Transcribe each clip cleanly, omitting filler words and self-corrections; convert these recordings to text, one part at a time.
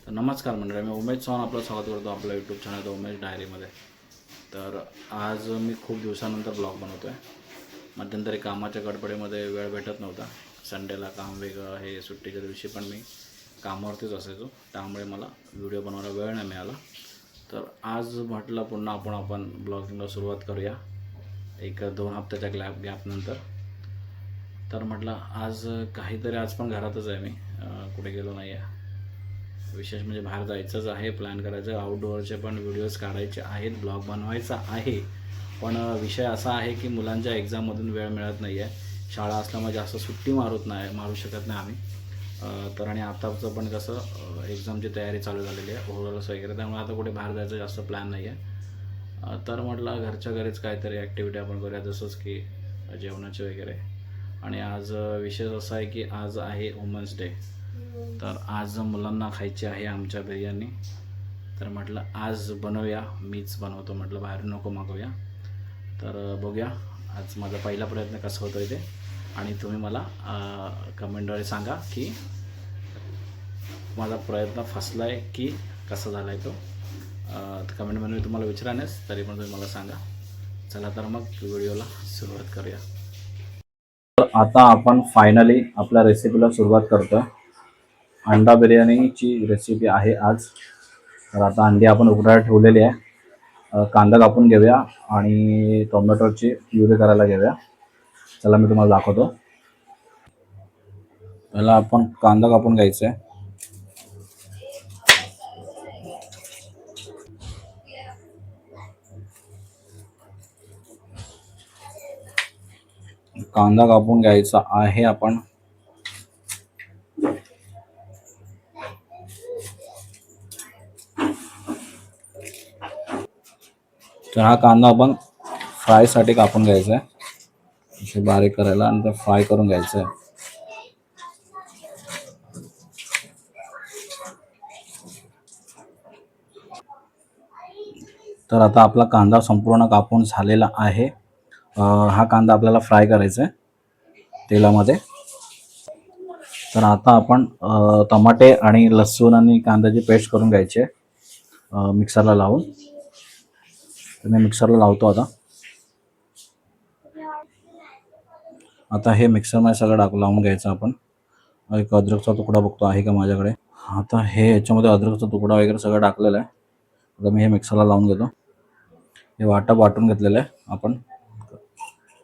तर नमस्कार मंडळी, मी उमेश चव्हाण आपलं स्वागत करतो आपल्या यूट्यूब चॅनल द उमेश डायरीमध्ये. तर आज मी खूप दिवसानंतर ब्लॉग बनवतो आहे. मध्यंतरी कामाच्या गडबडीमध्ये वेळ भेटत नव्हता. संडेला काम वेगळं, हे सुट्टीच्या दिवशी पण मी कामावरतीच असायचो, त्यामुळे मला व्हिडिओ बनवायला वेळ नाही मिळाला. तर आज म्हटलं पुन्हा आपण ब्लॉगिंगला सुरुवात करूया 1-2 हप्त्याच्या गॅपनंतर. तर म्हटलं आज काहीतरी, आज पण घरातच आहे मी, कुठे गेलो नाही आहे. विशेष म्हणजे बाहेर जायचंच आहे, प्लॅन करायचं आहे, आउटडोअरचे पण व्हिडिओज काढायचे आहेत, ब्लॉग बनवायचा आहे. पण विषय असा आहे की मुलांच्या एक्झाममधून वेळ मिळत नाही आहे. शाळा असल्यामुळे जास्त सुट्टी मारू शकत नाही आम्ही. तर आणि आताचं पण कसं एक्झामची तयारी चालू झालेली आहे, ओव्हरऑल्स वगैरे, त्यामुळे आता कुठे बाहेर जायचं जास्त प्लॅन नाही आहे. तर म्हटलं घरच्या घरीच काहीतरी ॲक्टिव्हिटी आपण करूया, जसंच की जेवणाचे वगैरे. आणि आज विशेष असा आहे की आज आहे वुमन्स डे. तर आज मुलांना खायची आहे आमच्या बिर्याणी. तर म्हटलं आज बनवूया, मीच बनवतो म्हटलं, बाहेरून नको मागवूया. तर बघूया आज माझा पहिला प्रयत्न कसा होतो आहे ते. आणि तुम्ही मला कमेंटद्वारे सांगा की माझा प्रयत्न फसला आहे की कसा झाला आहे तो. कमेंटमध्ये मी तुम्हाला विचारानेच, तरी पण तुम्ही मला सांगा. चला तर मग व्हिडिओला सुरुवात करूया. तर आता आपण फायनली आपल्या रेसिपीला सुरुवात करतो. अंडा बिर्याणीची रेसिपी आहे आज. तर आता अंडी आपण उकडायला ठेवलेली आहे. कांदा कापून घेऊया आणि टोमॅटोची प्युरी करायला घेऊया. चला मी तुम्हाला दाखवतो. पहिला आपण कांदा कापून घ्यायचा आहे. कांदा कापून घ्यायचा आहे आपण. तर हा कांदा आपण फ्रायसाठी कापून घ्यायचा आहे, असे बारीक करायला, आणि ते फ्राय करून घ्यायचं आहे. तर आता आपला कांदा संपूर्ण कापून झालेला आहे. हा कांदा आपल्याला फ्राय करायचा आहे तेलामध्ये. तर आता आपण टमाटे आणि लसूण आणि कांद्याची पेस्ट करून घ्यायची आहे मिक्सरला लावून. तर मी मिक्सरला लावतो आता. आता हे मिक्सरमध्ये सगळं लावून घ्यायचं आपण. एक अद्रकचा तुकडा बघतो आहे का माझ्याकडे. आता हे याच्यामध्ये अद्रकचा तुकडा वगैरे सगळं टाकलेलं आहे. आता मी हे मिक्सरला लावून घेतो. हे वाटून घेतलेलं आहे आपण,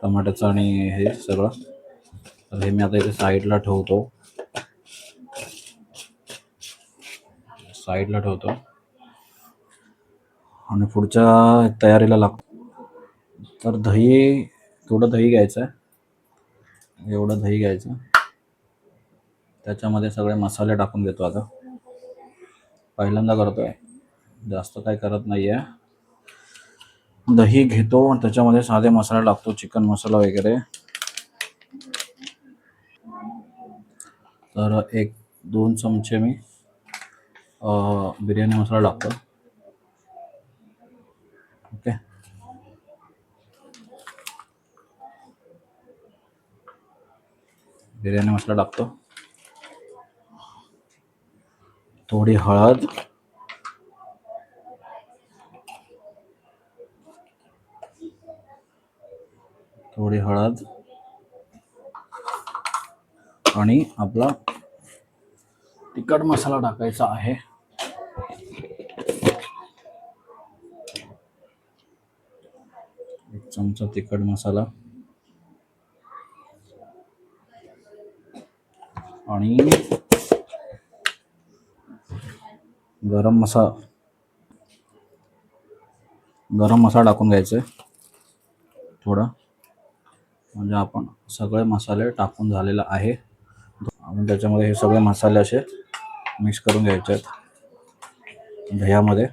टमाट्याचं आणि हे सगळं. तर हे मी आता इथे साईडला ठेवतो. आणि पुढच्या तयारीला लागतो. तर थोडं दही घ्यायचं आहे, एवढं दही घ्यायचं. त्याच्यामध्ये सगळे मसाले टाकून घेतो. आता पहिल्यांदा करतोय, जास्त काही करत नाही आहे. दही घेतो आणि त्याच्यामध्ये साधे मसाले टाकतो, चिकन मसाला वगैरे. तर 1-2 चमचे मी बिर्याणी मसाला टाकतो. ओके, बिर्याणी मसाला टाकतो. थोडी हळद, आणि आपला तिखट मसाला टाकायचा आहे. एक चमचा तिखट मसाला आणि गरम मसाला टाकून घ्यायचे थोडा. म्हणजे आपण सगळे मसाले टाकून झालेला आहे. आणि त्याच्यामध्ये हे सगळे मसाले असे मिक्स करून घ्यायचे आहेत दह्यामध्ये.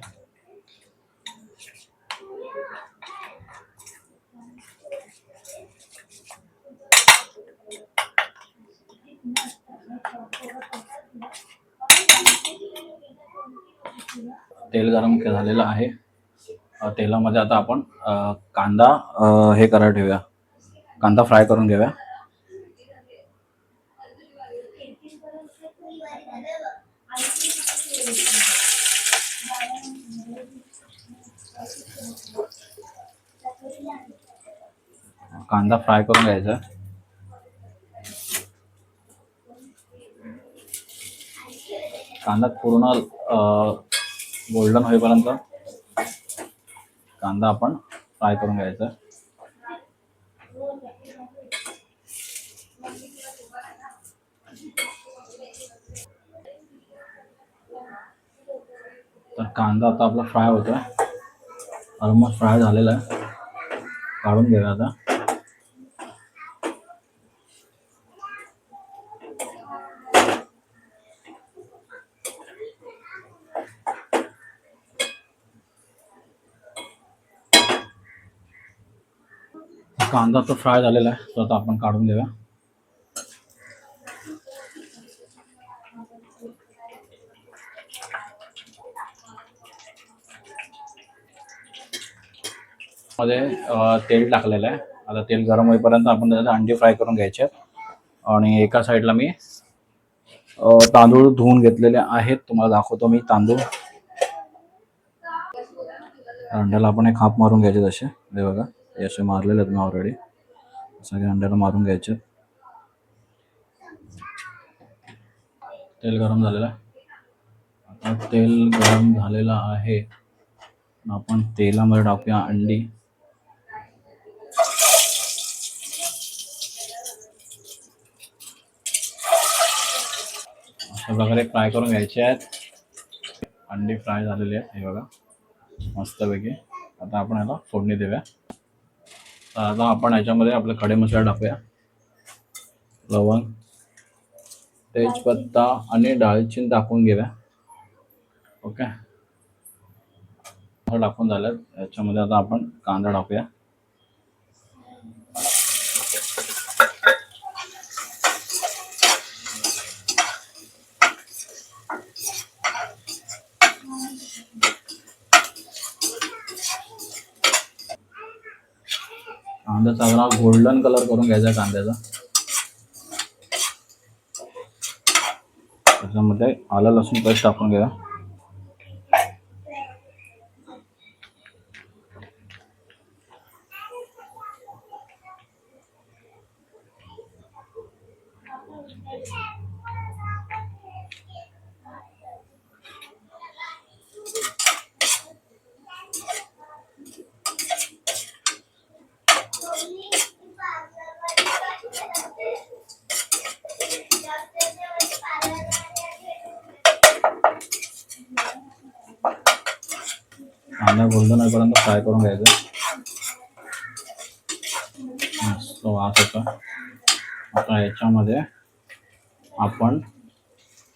तेल गरम झालेलं आहे. तेलामध्ये आता आपण कांदा हे करायला ठेवूया, कांदा फ्राय करून घेऊया. कांदा फ्राय करून घ्यायचा. कांदा पूर्ण गोल्डन होईपर्यंत कांदा आपण फ्राय करून घ्यायचा. तर कांदा आता आपला फ्राय होतोय, ऑलमोस्ट फ्राय झालेला आहे. काढून घेऊया आता. कांदा तो फ्राय झालेला आहे, तो आता आपण काढून घेऊया. मध्ये तेल टाकलेलं आहे. आता तेल गरम होईपर्यंत आपण त्याच्यात अंडी फ्राय करून घ्यायचे. आणि एका साईडला मी तांदूळ धुवून घेतलेले आहेत, तुम्हाला दाखवतो मी तांदूळ. अंड्याला आपण एक हाफ मारून घ्यायचे तसे, हे बघा हे असे मारलेले आहेत मी ऑलरेडी. सगळे अंड्याला मारून घ्यायचे. तेल गरम झालेलं आहे. आता तेल गरम झालेलं आहे, आपण तेलामध्ये टाकूया अंडी. अशा प्रकारे फ्राय करून घ्यायचे आहेत. अंडी फ्राय झालेली आहेत, हे बघा मस्तपैकी. आता आपण याला फोडणी देऊया. तर आता आपण याच्यामध्ये आपले खडे मसाले टाकूया. लवंग, तेजपत्ता आणि दालचिनी टाकून घेऊया. ओके, टाकून झालं. याच्यामध्ये आता आपण कांदा टाकूया. कांदा चांगला गोल्डन कलर करून घ्यायचा कांद्याचा. त्याच्यामध्ये आलं लसूण पेस्ट टाकून घ्या. कांदा गोल्डन होईपर्यंत फ्राय करून घ्यायचं. मस्त वास होता. आता याच्यामध्ये आपण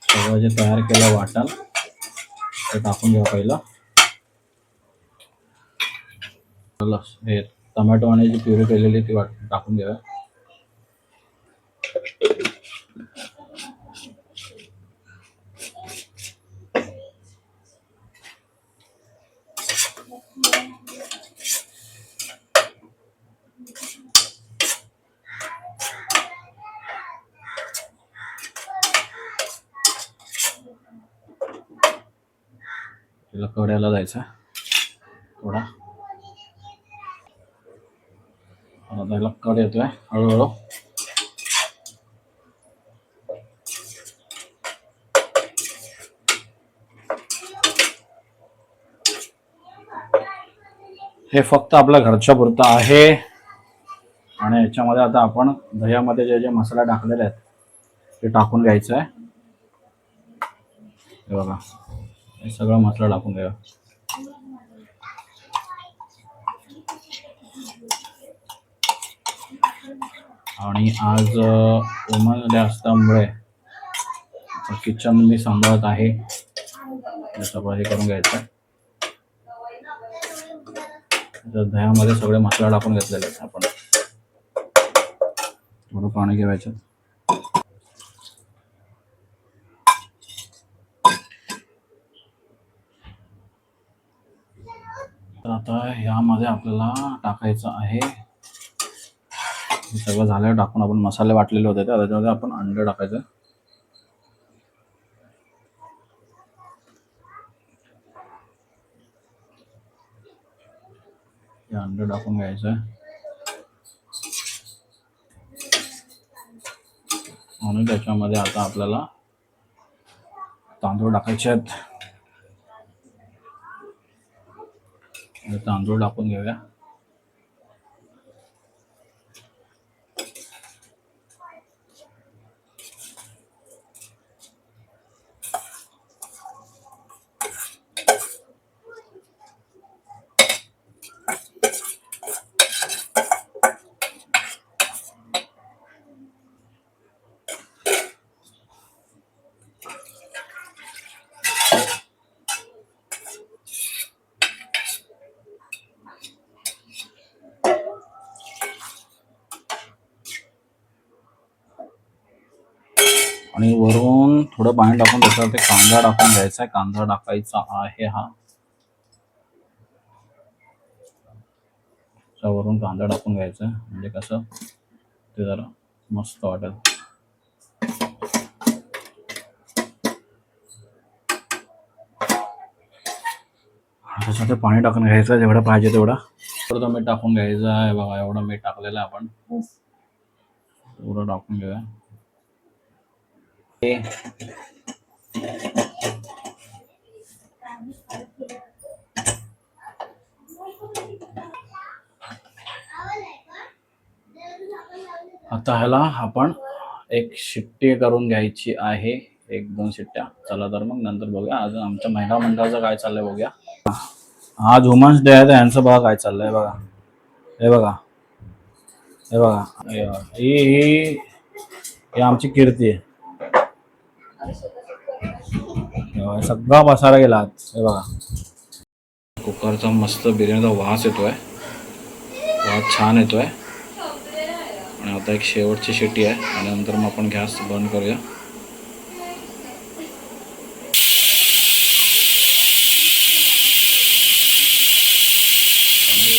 सगळं जे तयार केलं वाटण ते टाकून घ्या. पहिलं हे टोमॅटो आणि जी प्युरी केलेली ती टाकून घ्या. तिला कढ्याला जायचं थोडा. आता त्याला कड येतोय हळूहळू. हे फक्त आपल्या घरच्या पुरतं आहे. आणि याच्यामध्ये आता आपण दह्यामध्ये जे जे मसाला टाकलेले आहेत ते टाकून घ्यायचं आहे. हे बघा हे सगळं मसाला टाकून घ्या. आणि आज वुमन डे असल्यामुळे किचन मी सांभाळत आहे. सगळं हे करून घ्यायचं. दह्यामध्ये सगळे मसाला टाकून घेतलेले आहेत आपण. थोडं पाणी घ्यायचं. तर आता ह्यामध्ये आपल्याला टाकायचं आहे. सगळं झालं टाकून आपण मसाले वाटलेले होते त्याच्यामध्ये आपण अंडे टाकायचं. ते अंडं टाकून घ्यायचं आहे आणि त्याच्यामध्ये आता आपल्याला तांदूळ टाकायचे आहेत. तांदूळ टाकून घेऊया. आणि वरून थोडं पाणी टाकून त्याच्यावरती कांदा टाकून घ्यायचा आहे. कांदा टाकायचा आहे हा. वरून कांदा टाकून घ्यायचा म्हणजे कसं ते जरा मस्त वाटेल. त्याच्यामध्ये पाणी टाकून घ्यायचं जेवढं पाहिजे तेवढं. थोडं मीठ टाकून घ्यायचं आहे. बघा एवढं मीठ टाकलेलं आहे आपण. थोडं टाकून घेऊया. आता ह्याला आपण एक शिट्टी करून घ्यायची आहे. 1-2 शिट्ट्या. चला तर मग नंतर बघूया. आज आमच्या महिला मंडळाचं काय चाललंय बघूया. आज वुमन्स डे आहे तर यांचं बघा काय चाललंय. बघा हे बघा हे बघा ही आमची कीर्ती आहे. सगळा पसारा गेला आज. हे बघा कुकरचा मस्त बिर्याणीचा वास येतोय. वास छान येतोय. आणि आता एक शेवटची शिट्टी आहे आणि नंतर मग आपण गॅस बंद करूया.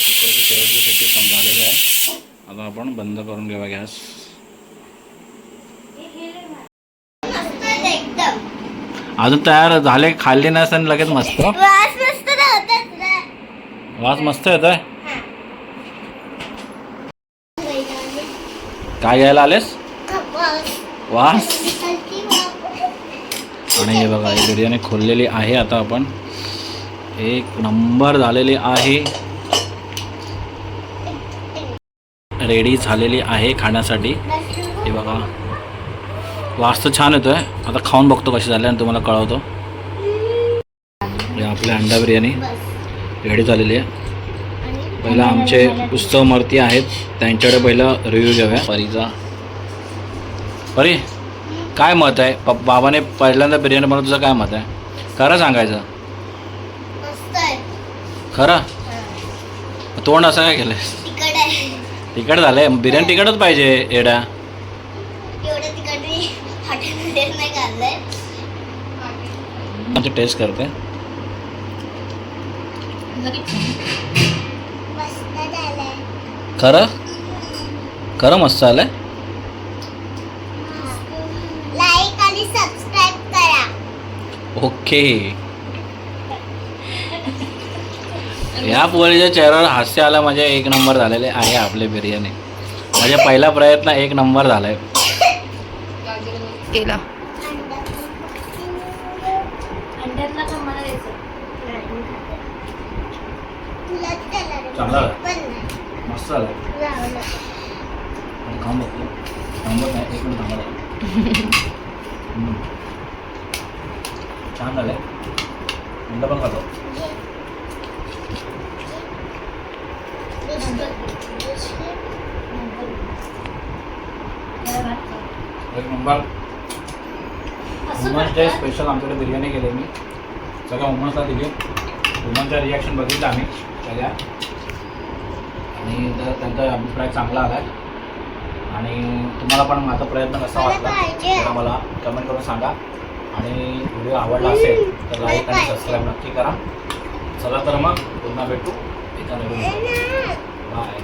कुकरची शेवटची शिट्टी झालेली आहे. आता आपण बंद करून घेऊया गॅस. अजून तयार झाले, खाल्ली नाही आणि लगेच मस्त वास मस्त येतोय. काय घ्यायला आलेस? वास. आणि हे बघा ही बिर्याणी खोललेली आहे. आता आपण एक नंबर झालेली आहे. रेडी झालेली आहे खाण्यासाठी. हे बघा वास तर छान येतोय. आता खाऊन बघतो कशी झाली आणि तुम्हाला कळवतो. आपली अंडा बिर्याणी रेडी झालेली आहे. पहिला आमचे उत्सव मूर्ती आहेत त्यांच्याकडे पहिला रिव्ह्यू घेऊया. परीचा. परी काय मत आहे? बाबाने पहिल्यांदा बिर्याणी बनवत तुझं काय मत आहे? खरं सांगायचं. खरं तोंड असं काय केलंय? तिखट झालंय. बिर्याणी तिखटच पाहिजे. एवढ्या टेस्ट करते. खरं खरं मस्त आलंय. लाईक आणि सबस्क्राईब करा. ओके. या पोळीच्या चेहऱ्यावर हास्य आलं म्हणजे 1 नंबर झालेले आहे आपली बिर्याणी. म्हणजे पहिला प्रयत्न 1 नंबर झालाय. केला चांगला मस्त झालं. खाऊन बघतो. थांबत नाही. 1 मिनिट थांबत. छान झालंय. अंडा पण खातो. एक नंबर. वुमन्स डे स्पेशल आमच्याकडे बिर्याणी केली मी. सगळ्या वुमन्सला दिली. वुमनचा रिॲक्शन बघितलं आम्ही सगळ्या आणि तर त्यांचा अभिप्राय चांगला आला आहे. आणि तुम्हाला पण माझा प्रयत्न कसा वाटला तर मला कमेंट करून सांगा. आणि व्हिडिओ आवडला असेल तर लाईक आणि सबस्क्राईब नक्की करा. चला तर मग पुन्हा भेटू एका नवीन. बाय.